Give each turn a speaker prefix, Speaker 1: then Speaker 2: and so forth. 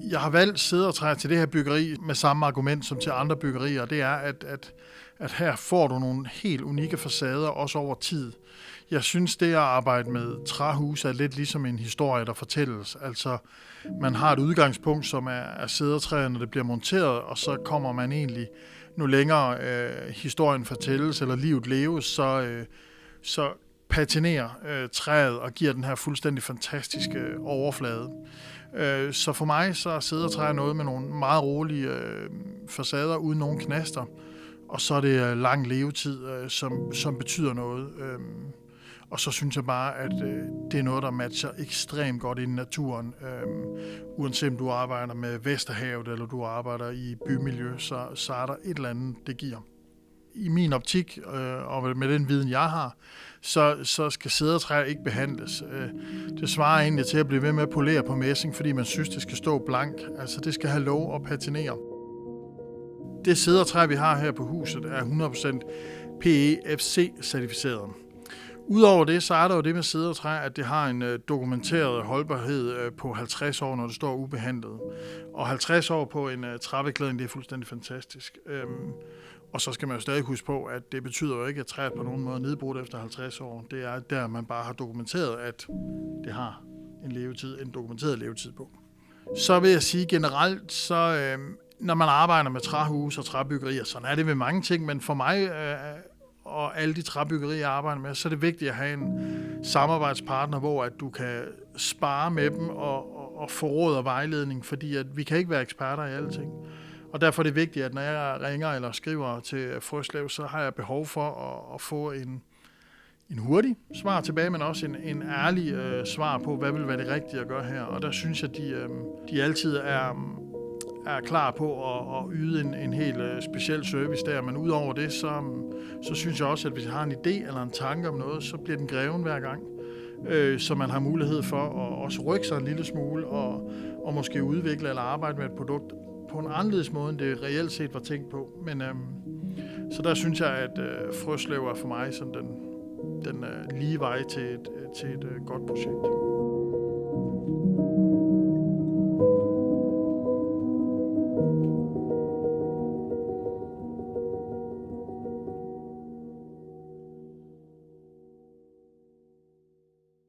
Speaker 1: Jeg har valgt cedertræ til det her byggeri med samme argument som til andre byggerier. Det er, at her får du nogle helt unikke facader, også over tid. Jeg synes, det at arbejde med træhus er lidt ligesom en historie, der fortælles. Altså, man har et udgangspunkt, som er cedertræet, når det bliver monteret, og så kommer man egentlig, nu længere historien fortælles, eller livet leves, så patinerer træet og giver den her fuldstændig fantastiske overflade. Så for mig så er cedertræ noget med nogle meget rolige facader uden nogen knaster, og så er det lang levetid, som betyder noget. Og så synes jeg bare, at det er noget, der matcher ekstremt godt i naturen. Uanset om du arbejder med Vesterhavet, eller du arbejder i bymiljø, så er der et eller andet, det giver. I min optik, og med den viden, jeg har, så skal cedertræ ikke behandles. Det svarer egentlig til at blive ved med at polere på messing, fordi man synes, det skal stå blank. Altså, det skal have lov at patinere. Det cedertræ, vi har her på huset, er 100% PEFC-certificeret. Udover det, så er der jo det med cedertræ, at det har en dokumenteret holdbarhed på 50 år, når det står ubehandlet. Og 50 år på en træbeklædning, det er fuldstændig fantastisk. Og så skal man jo stadig huske på, at det betyder jo ikke, at træet på nogen måde er nedbrudt efter 50 år. Det er der, man bare har dokumenteret, at det har en dokumenteret levetid på. Så vil jeg sige generelt, så når man arbejder med træhus og træbyggerier, sådan er det med mange ting, men for mig og alle de træbyggerier, jeg arbejder med, så er det vigtigt at have en samarbejdspartner, hvor at du kan spare med dem og få råd og vejledning, fordi at vi kan ikke være eksperter i alle ting. Og derfor er det vigtigt, at når jeg ringer eller skriver til Frøslev, så har jeg behov for at få en hurtig svar tilbage, men også en ærlig svar på, hvad vil være det rigtige at gøre her. Og der synes jeg, de altid er klar på at yde en helt speciel service der. Men udover det, så synes jeg også, at hvis jeg har en idé eller en tanke om noget, så bliver den greven hver gang. Så man har mulighed for at også rykke sig en lille smule og måske udvikle eller arbejde med et produkt på en anderledes måde, end det reelt set var tænkt på. Men så der synes jeg, at Frøslev er for mig sådan den lige vej til et godt projekt.